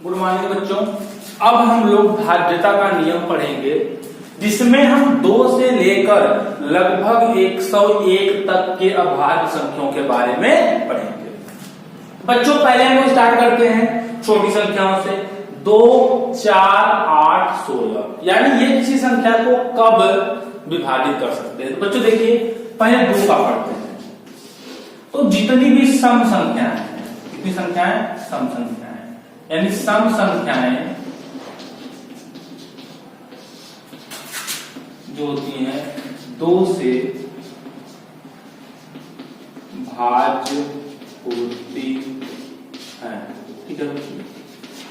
Good morning बच्चों। अब हम लोग भाज्यता का नियम पढ़ेंगे, जिसमें हम 2 से लेकर लगभग 101 तक के अभाज्य संख्याओं के बारे में पढ़ेंगे। बच्चों पहले हम लोग स्टार्ट करते हैं छोटी संख्याओं से। 2, 4, 8, 16, यानी ये किसी संख्या को कब विभाजित कर सकते हैं। तो बच्चों देखिए, पहले 2 का पढ़ते हैं। तो जितनी भी सम संख्याएं हैं, कितनी संख्याएं? सम संख्याएं, यानी सम संख्याएं जो होती हैं 2 से भाज्य होती है। ठीक है,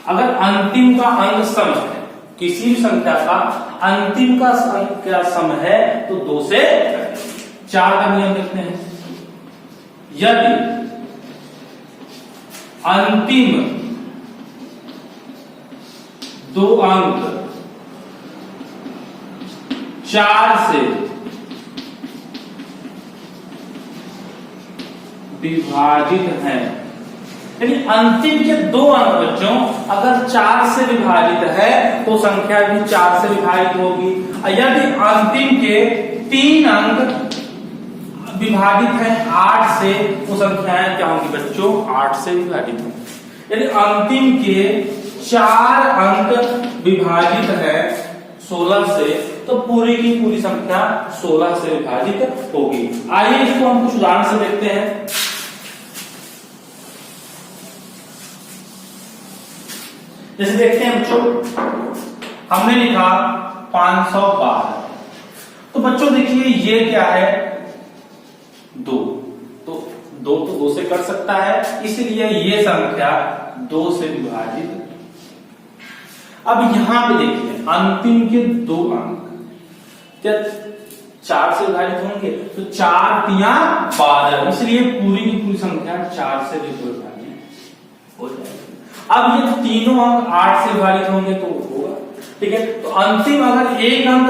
अगर अंतिम का अंक सम है, किसी भी संख्या का अंतिम का संख्या सम है तो 2 से 4 का नियम देखते हैं। यदि अंतिम 2 अंक 4 से विभाजित हैं, यानी अंतिम के 2 अंक बच्चों अगर 4 से विभाजित है तो संख्या भी 4 से विभाजित होगी। यदि अंतिम के 3 अंक विभाजित है 8 से, तो संख्याएं क्या होंगी बच्चों? 8 से विभाजित होंगी। यदि अंतिम के 4 अंक विभाजित है 16 से, तो पूरी की पूरी संख्या 16 से विभाजित होगी। आइए इसको हम कुछ उदाहरण से देखते हैं। जैसे देखते हैं बच्चों, हमने लिखा 512। तो बच्चों देखिए ये क्या है? 2। तो 2 से कट सकता है, इसलिए ये संख्या 2 से विभाजित। अब यहां पे देखिए अंतिम के 2 अंक क्या 4 से विभाजित होंगे? तो 4 तिया 12, इसलिए पूरी की पूरी संख्या 4 से विभाजित हो जाएगी। अब ये तीनों अंक 8 से विभाजित होंगे तो होगा। ठीक है, तो अंतिम अगर एक अंक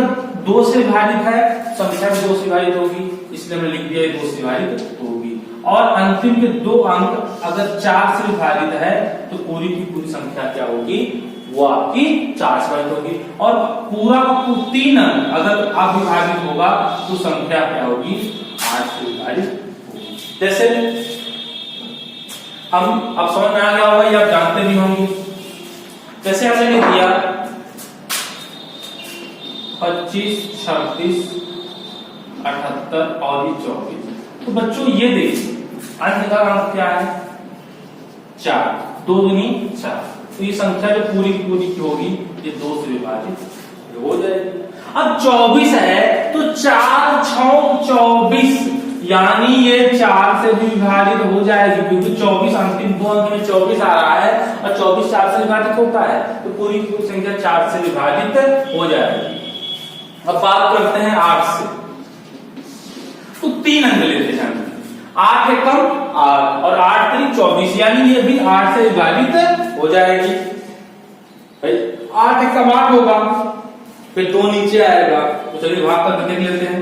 2 से विभाजित है, संख्या भी 2 से विभाजित होगी, इसलिए हमने लिख दिया 2 से विभाजित होगी। और अंतिम के 2 अंक अगर 4 से विभाजित है तो पूरी की पूरी संख्या क्या होगी? वो आपकी 4 से विभाजित होगी। और पूरा 3 अंक अगर आप विभाजित होगा तो संख्या क्या होगी? 8 से विभाजित होगी। जैसे हम अब समझ में आ गया होगा, ये आप जानते भी होंगे। जैसे हमने लिख दिया 25, 26, 78 और 24। तो बच्चों ये देखिए अंत का अंक क्या है? 4, 2 दूनी 4। तो ये संख्या जो पूरी पूरी की होगी ये 2 से विभाजित हो जाएगी। अब 24 है तो 4, 6, 24, यानी ये 4 से भी विभाजित हो जाएगी, क्योंकि 24 अंतिम 2 अंक में 24 आ रहा है और 24 4 से विभाजित होता है, तो पूरी की पूरी संख्या 4 से विभाजित हो जाएगी। अब बात करते हैं 8 से। तो 3 अंक लेते हैं, 8 एकम 8 और 8 3 24, यानी ये भी 8 से विभाजित हो जाएगी। भाई 8 एकम 8 होगा, फिर 2 नीचे आएगा, तो चलिए भाग कर देख लेते हैं।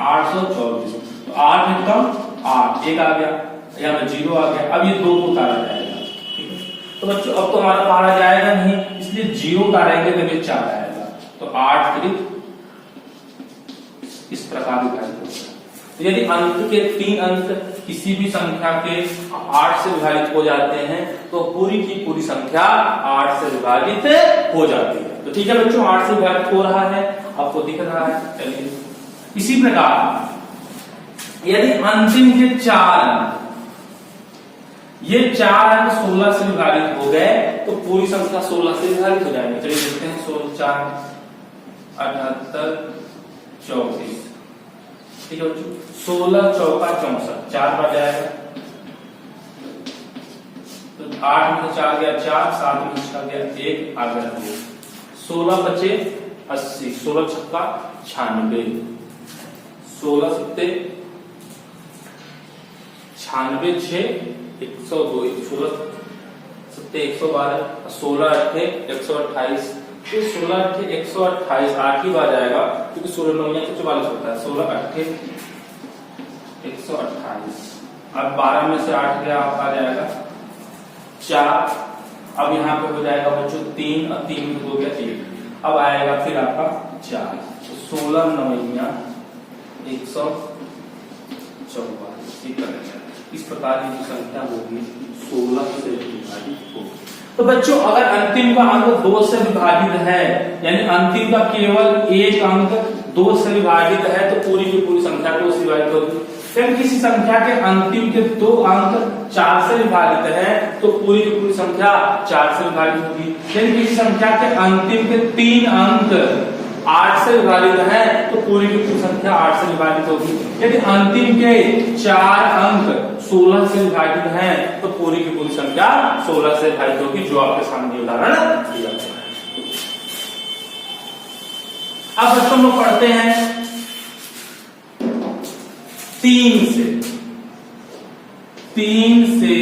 824, तो 8 एकम 8, 1 आ गया, यहाँ पे 0 आ गया। अब ये 2 को उतारा जाएगा। ठीक है, तो बच्चों अब तो हमारा उतारा जाएगा नहीं, इसलिए 0 उतारेंगे तो ये 4 आएगा। तो 8 त्रिक इस प्रकार विभाजित होता है। तो यदि अंक के 3 अंक किसी भी संख्या के 8 से विभाजित हो जाते हैं तो पूरी की पूरी संख्या 8 से विभाजित हो जाती है। तो ठीक है बच्चों, 8 से विभाजित हो रहा है, आपको दिख रहा है। चलिए इसी प्रकार यदि अंतिम के 4 अंक, ये 4 अंक 16 से विभाजित हो गए तो पूरी संख्या 16 से विभाजित हो जाएगी। चलिए देखते हैं। 16 4 78 34। ठीक है बच्चों, 16 चौका 64, 4 बार जाएगा तो 8 में 4 गया 4, 7 में 6 गया 1, आ गया 2। 16 बचे 80, 16 छक्का 96, 16 सत्ते 96, 6 102, 16 सत्ते 112, 16 अट्ठे 128। तो 16 अट्ठे 128 8 ही बार जाएगा, क्योंकि 16 9 144 होता है। 16 अट्ठे 128, अब 12 में से 8 गया, आप आ जाएगा 4, अब यहाँ पे हो जाएगा बच्चों 3 और 3 हो गया 1, अब आएगा फिर आपका 4, तो 16 9 144। इस प्रकार की संख्या होगी 16 से विभाजित होगी। तो बच्चों अगर अंतिम का अंक 2 से विभाजित है, यानी अंतिम का केवल एक अंक 2 से विभाजित है, तो पूरी की पूरी संख्या 2 से विभाजित होगी। फिर किसी संख्या के अंतिम के 2 अंक 4 से विभाजित है, तो पूरी की पूरी संख्या 4 से विभाजित होगी। यदि किसी संख्या के अंतिम के 3 अंक 8 से विभाजित है, तो पूरी की पूरी संख्या 8 से विभाजित होगी। यदि अंतिम के 4 अंक 16 से विभाजित है, तो पूरी की पूरी संख्या 16 से विभाजित होगी, जो आपके सामने उदाहरण दिया गया है। अब बच्चों हम लोग पढ़ते हैं 3 से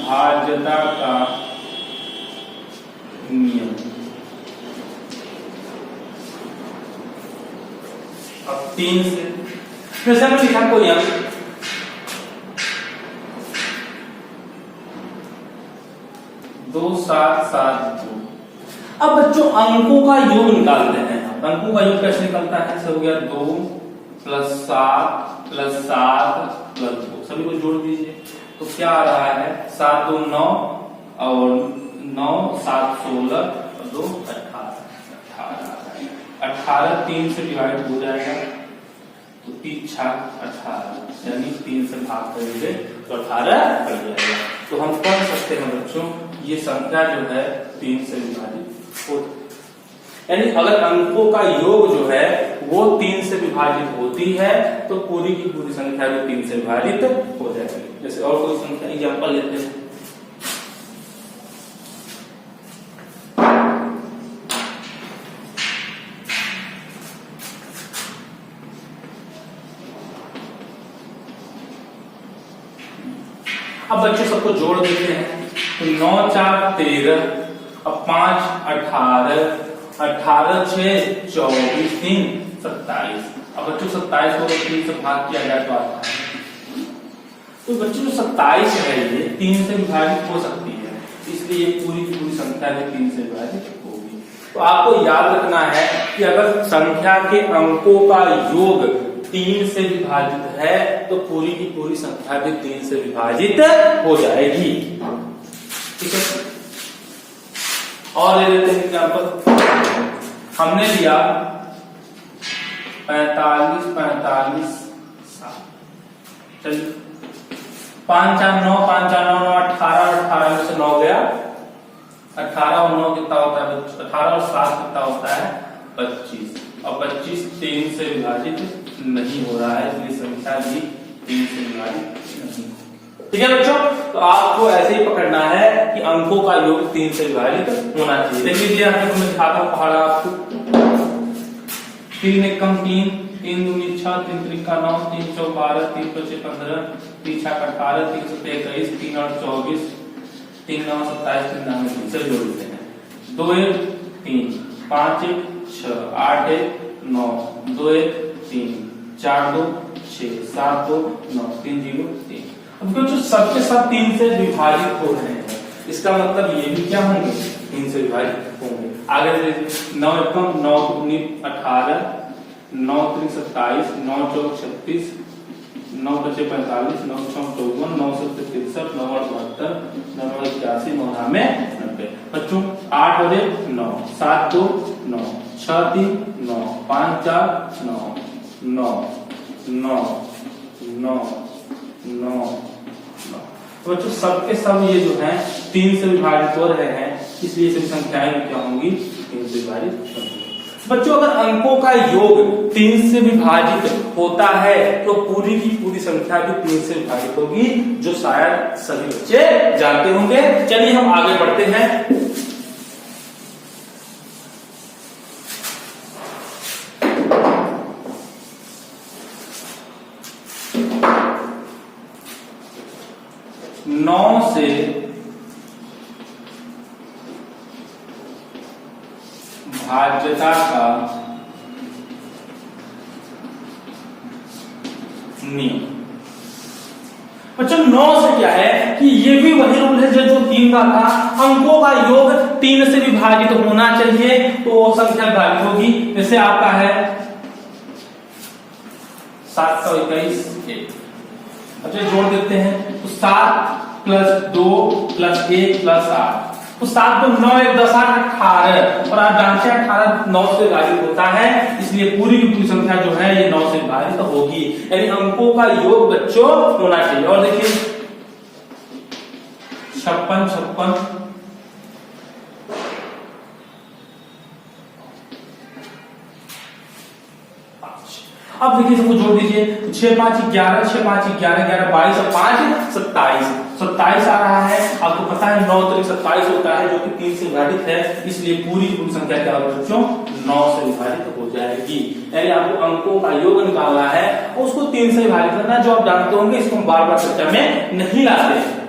भाज्यता का नियम। अब 3 से जैसे हमने लिखा कोई अंक 2 7 7 2। अब बच्चों अंकों का योग निकालते हैं। अंकों का योग कैसे निकलता है? हो गया 2 + 7 + 7 + 2, सभी को जोड़ दीजिए तो क्या आ रहा है? 7 2 9 और 9 7 16 और 2 18। 18 3 से डिवाइड हो जाएगा तो 3 6 18, यानी 3 से भाग करेंगे तो 18 बन जाएगा। तो हम पढ़ सकते हैं बच्चों ये संख्या जो है 3 से विभाजित हो, यानी अगर अंकों का योग जो है वो 3 से विभाजित होती है तो पूरी की पूरी संख्या भी 3 से विभाजित हो जाएगी। जैसे और कोई संख्या एग्जांपल लेते हैं। अब बच्चों सबको जोड़ देते हैं तो 9 4 13, अब 5 18, 18 6 24, 3 27। अब बच्चों 27 को 3 से भाग किया जाए तो आता है। तो बच्चों जो 27 है ये 3 से विभाजित हो सकती है, इसलिए पूरी की पूरी संख्या भी 3 से विभाजित होगी। तो आपको याद रखना है कि अगर संख्या के अंकों का योग 3 से विभाजित है तो पूरी की पूरी संख्या भी 3 से विभाजित हो जाएगी। ठीक है, और ले लेते हैं एग्जांपल। हमने लिया 45 45 7, चलिए 5 4 9 5 4 9 9 18, 18 में से 9 गया, 18 और 9 कितना होता है? 18 और 7 कितना होता है? 25, और 25 3 से विभाजित नहीं हो रहा है, इसलिए संख्या भी 3 से विभाजित नहीं। ठीक है बच्चों, तो आपको ऐसे ही पकड़ना है कि अंकों का योग 3 से विभाजित होना चाहिए। देख लीजिए यहाँ पे मैं दिखाता हूँ पहाड़ा आपको। 3 1 3, 3 2 6, 3 3 9, 3 4 12, 3 5 6 15, 3 6 18, 3 7 21, 3 8 24, 3 9 27, 3 9 30 से जोड़ देते हैं। 2 1 3, 5 1 6, 8 1 9, 2 1 3, 4 2 6, 7 2 9, 3 0 3। अब जो सबके सब 3 से विभाजित हो रहे हैं, इसका मतलब ये भी क्या होंगे? 3 से विभाजित होंगे। आगे 9 1 9 2 18, 9 3 27, 9 4 36, 9 5 45, 9 6 54, 9 7 63, 9 8 72, 9 9 81, 9 9 90। बच्चों 8 और 1 9, 7 2 9, 6 3 9, 5 4 9 9 9 9 9। तो बच्चों सबके सब ये जो है 3 से विभाजित हो रहे हैं, इसलिए सभी संख्याएं क्या होंगी? 3 से विभाजित होंगी। बच्चों अगर अंकों का योग 3 से विभाजित होता है तो पूरी की पूरी संख्या भी 3 से विभाजित होगी, जो शायद सभी बच्चे जानते होंगे। चलिए हम आगे बढ़ते हैं। नौ से भाज्यता का नियम। बच्चों 9 से क्या है कि ये भी वही रूल है जो 3 का था, अंकों का योग 3 से विभाजित होना चाहिए तो वो संख्या विभाजित होगी। जैसे आपका है 721। अच्छा जोड़ देते हैं तो 7 + 2 + 1 + 8, तो 7 × 9 = 10, 8 = 18, और आप जानते हैं 18 9 से विभाजित होता है, इसलिए पूरी की पूरी संख्या जो है ये 9 से विभाजित होगी, यानी अंकों का योग बच्चों होना चाहिए। और देखिए 56 56 अब देखिए सबको जोड़ दीजिए, 6 × 5 = 11, 6 × 5 = 11, 11 22 और 5 27, 27 आ रहा है। आपको पता है 9 × 3 = 27 होता है, जो कि 3 से विभाजित है, इसलिए पूरी कुल संख्या क्या होगी बच्चों 9 से विभाजित हो जाएगी। यानी आपको अंकों का योग निकालना है और उसको 3 से विभाजित करना है, जो आप जानते होंगे, इसको हम बार बार चर्चा में नहीं लाते हैं।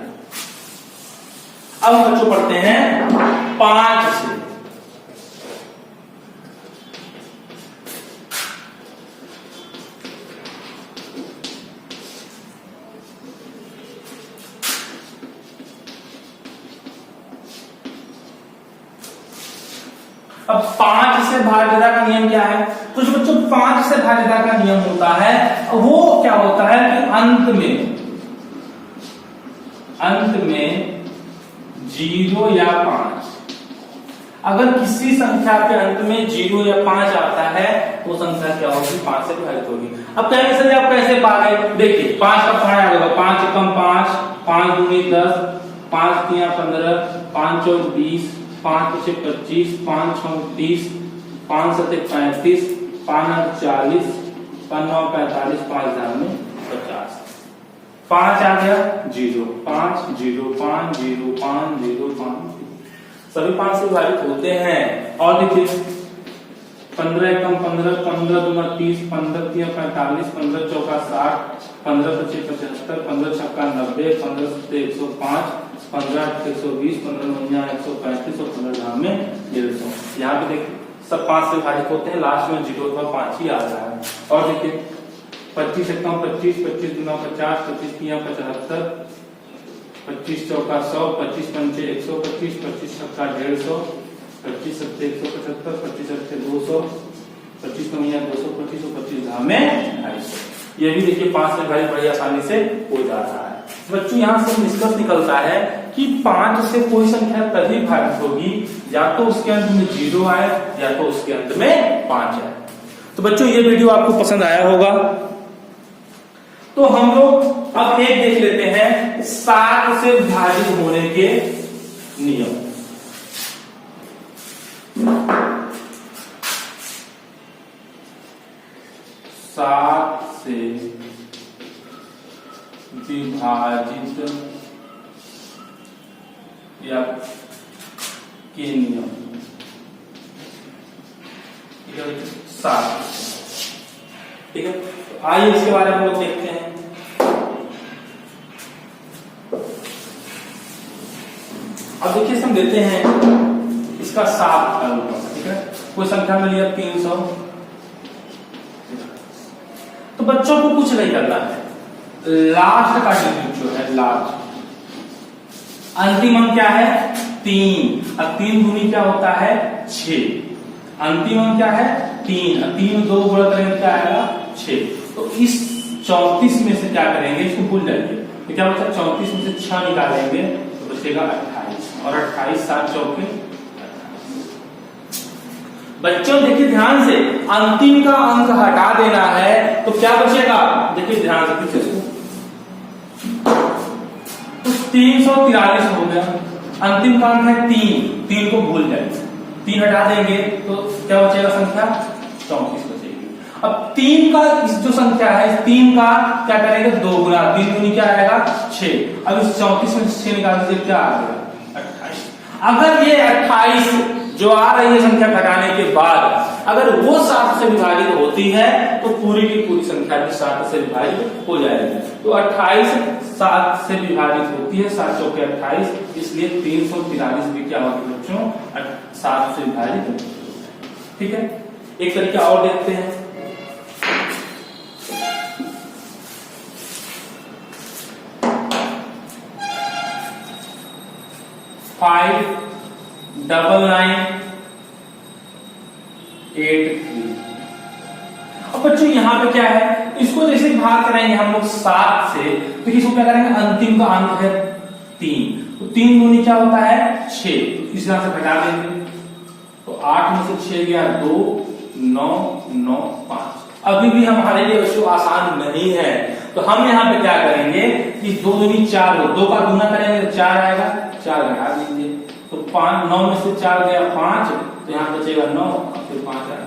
अब बच्चों पढ़ते हैं 5 से। अब 5 से भाज्यता का नियम क्या है? तो जो बच्चों 5 से भाज्यता का नियम होता है वो क्या होता है कि अंत में 0 या 5, अगर किसी संख्या के अंत में 0 या 5 आता है तो संख्या क्या होगी 5 से विभाजित होगी। अब कहेंगे सर आप कैसे पा गए? देखिए 5 का पढ़ा होगा, 5 × 5, 5 × 10, 5 × 3 = 15, 5 × 4 = 20, 5 × 6 = 25, 5 × 6 = 30, 5 × 7 = 35, 5 × 8 = 40, 5 × 9 = 45, 5 × 10 = 50। 5 आ गया 0, 5 0 5 0 5 0 5, सभी 5 से विभाजित होते हैं। और देखिए 15 × 1 = 15, 15 × 2 = 30, 15 × 3 = 45, 15 × 4 = 60, 15 × 5 = 75, 15 × 6 = 90, 15 × 7 = 105, 15 × 8 = 120, 15 × 9 = 135 और 15 × 10 = 150। यहाँ पे देखिए सब 5 से विभाजित होते हैं, लास्ट में 0 अथवा 5 ही आ रहा है। और देखिए 25 × 1 = 25, 25 × 2 = 50, 25 × 3 = 75, 25 × 4 = 100, 25 × 5 = 125, 25 × 6 = 150, 25 × 7 = 175, 25 × 8 = 200, 25 × 9 = 225 और 25 × 10 = 250। ये भी देखिए 5 से विभाजित बड़ी आसानी से हो जा रहा है। बच्चों यहाँ से निष्कर्ष निकलता है कि 5 से कोई संख्या तभी विभाजित होगी या तो उसके अंत में 0 आए या तो उसके अंत में 5 आए। तो बच्चों ये वीडियो आपको पसंद आया होगा। तो हम लोग अब एक देख लेते हैं 7 से विभाजित होने के नियम। सात से विभाजित या के नियम, ठीक है 7, ठीक है। आइए इसके बारे में हम लोग देखते हैं। अब देखिए हम देते हैं इसका 7 का रूप, ठीक है। कोई संख्या मिली है 300, तो बच्चों को कुछ नहीं करना है, लास्ट का डिजिट जो है लास्ट अंतिम अंक क्या है 3, अब 3 दूनी क्या होता है 6, अंतिम अंक क्या है 3, 3 2 गुणा करेंगे क्या आएगा 6। तो इस 34 में से क्या करेंगे, इसको भूल जाइए, तो क्या बचा 34 में से 6 निकालेंगे तो बचेगा 28, और 28 7 चौके। बच्चों देखिए ध्यान से, अंतिम का अंक हटा देना है तो क्या बचेगा, देखिए ध्यान से पीछे से, तो 343 हो गया। अंतिम का अंक है 3 को भूल जाए, 3 हटा देंगे तो क्या बचेगा संख्या 34 बचेगी। अब 3 का इस जो संख्या है इस 3 का क्या करेंगे 2 गुना, 3 दूनी क्या आएगा 6। अब इस 34 में 6 निकाल दीजिए क्या आ गया 28। अगर ये 28 जो आ रही है संख्या घटाने के बाद अगर वो 7 से विभाजित होती है तो पूरी की पूरी संख्या भी 7 से विभाजित हो जाएगी। तो 28 7 से विभाजित होती है, 7 चौके 28, इसलिए 343 भी क्या होगी बच्चों 7 से विभाजित, ठीक है। एक तरीका और देखते हैं, 59983। अब बच्चों यहाँ पे क्या है, इसको जैसे भाग करेंगे हम लोग 7 से, तो इसको क्या करेंगे, अंतिम का अंक है 3, तो 3 दूनी क्या होता है 6, तो इस तरह से घटा देंगे, तो 8 में से 6 गया 2, 9, 9, 5। अभी भी हमारे लिए बच्चों आसान नहीं है, तो हम यहाँ पे क्या करेंगे कि 2 दूनी 4 हो, 2 का गुना करेंगे तो 4 आएगा, 4 घटा देंगे, तो 5, 9 में से 4 गया 5, तो यहाँ बचेगा 9, फिर 5 आ गया।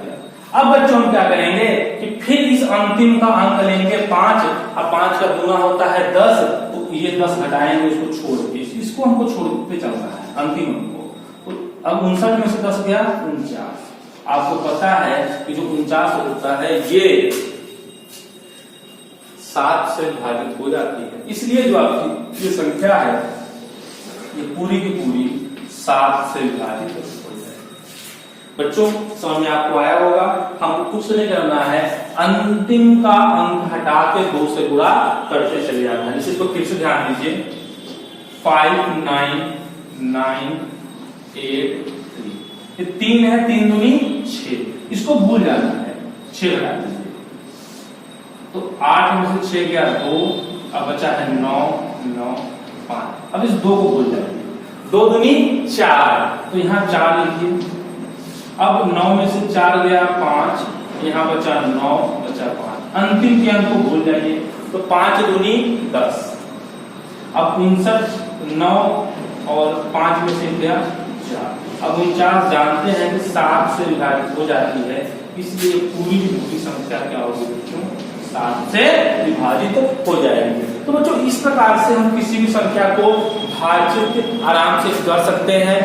अब बच्चों हम क्या करेंगे कि फिर इस अंतिम का अंक लेंगे 5, अब 5 का गुना होता है 10, तो ये 10 घटाएंगे, इसको छोड़ के, इसको हमको छोड़ पे चलना है अंतिम अंक को, तो अब 59 में से 10 गया 49। आपको पता है कि जो 49 होता है ये 7 से विभाजित हो जाती है, इसलिए जो आपकी ये संख्या है ये पूरी की पूरी 7 से विभाजित हो जाएगी। बच्चों समझ में आपको आया होगा, हमको कुछ नहीं करना है, अंतिम का अंक हटा के 2 से गुणा करते चले जाना है। इसको फिर से ध्यान दीजिए, 59983, ये 3 है, 3 दूनी 6, इसको भूल जाना है, 6 घटा दीजिए, तो 8 में से 6 गया 2, अब बचा है 9, 9, 5। अब इस 2 को भूल जाइए, 2 दूनी 4, तो यहाँ 4 लिखिए, अब 9 में से 4 गया 5, यहाँ बचा 9, बचा 5, अंतिम के अंक को भूल जाइए, तो 5 दूनी 10। अब 59, 9 और 5 में से गया 4, अब 49 जानते हैं कि 7 से विभाजित हो जाती है, इसलिए पूरी की पूरी संख्या क्या होगी बच्चों, 7 से विभाजित हो जाएगी। तो बच्चों इस प्रकार से हम किसी भी संख्या को भाज्य आराम से कर सकते हैं।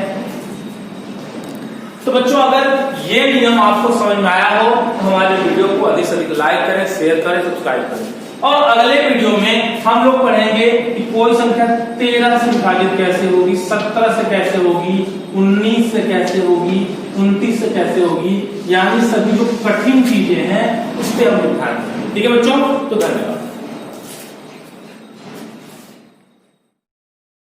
तो बच्चों अगर ये नियम आपको समझ में आया हो तो हमारे वीडियो को अधिक से अधिक लाइक करें, शेयर करें, सब्सक्राइब करें, और अगले वीडियो में हम लोग पढ़ेंगे कि कोई संख्या 13 से विभाजित कैसे होगी, 17 से कैसे होगी, 19 से कैसे होगी, 29 से कैसे होगी, यानी सभी जो कठिन चीजें हैं उस पर हम ध्यान देंगे। ठीक है बच्चों, तो धन्यवाद।